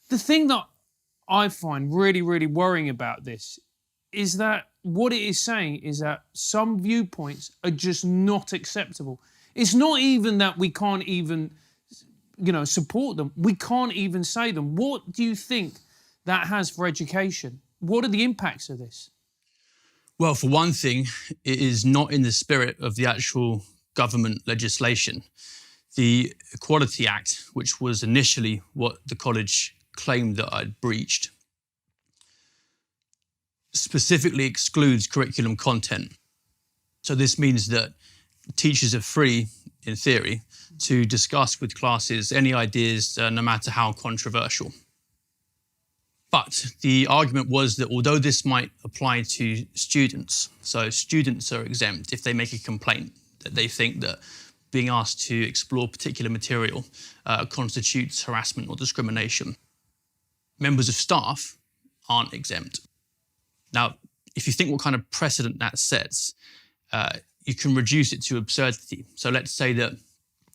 The thing that I find really, really worrying about this is that what it is saying is that some viewpoints are just not acceptable. It's not even that we can't even, support them. We can't even say them. What do you think that has for education? What are the impacts of this? Well, for one thing, it is not in the spirit of the actual government legislation. The Equality Act, which was initially what the college claimed that I'd breached, specifically excludes curriculum content. So this means that teachers are free, in theory, to discuss with classes any ideas, no matter how controversial. But the argument was that although this might apply to students, so students are exempt if they make a complaint that they think that being asked to explore particular material constitutes harassment or discrimination. Members of staff aren't exempt. Now, if you think what kind of precedent that sets, you can reduce it to absurdity. So let's say that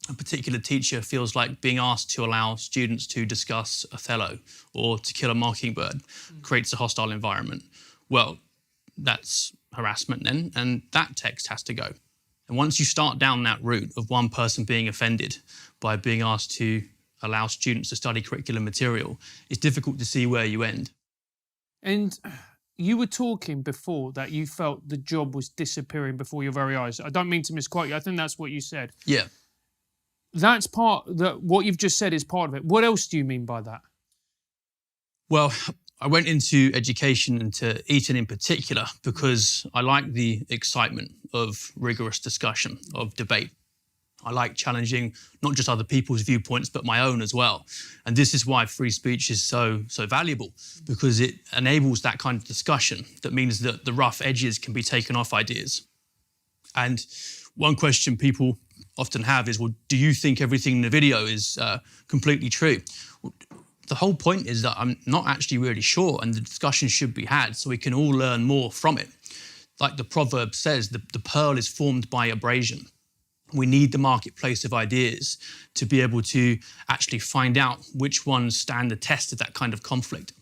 a particular teacher feels like being asked to allow students to discuss Othello or To Kill a Mockingbird creates a hostile environment. Well, that's harassment then, and that text has to go. And once you start down that route of one person being offended by being asked to allow students to study curriculum material, it's difficult to see where you end. And you were talking before that you felt the job was disappearing before your very eyes. I don't mean to misquote you. I think that's what you said. Yeah. That's what you've just said is part of it. What else do you mean by that? Well, I went into education, into Eton in particular, because I like the excitement of rigorous discussion, of debate. I like challenging not just other people's viewpoints, but my own as well. And this is why free speech is so valuable, because it enables that kind of discussion that means that the rough edges can be taken off ideas. And one question people often have is, well, do you think everything in the video is completely true? The whole point is that I'm not actually really sure, and the discussion should be had so we can all learn more from it. Like the proverb says, the pearl is formed by abrasion. We need the marketplace of ideas to be able to actually find out which ones stand the test of that kind of conflict.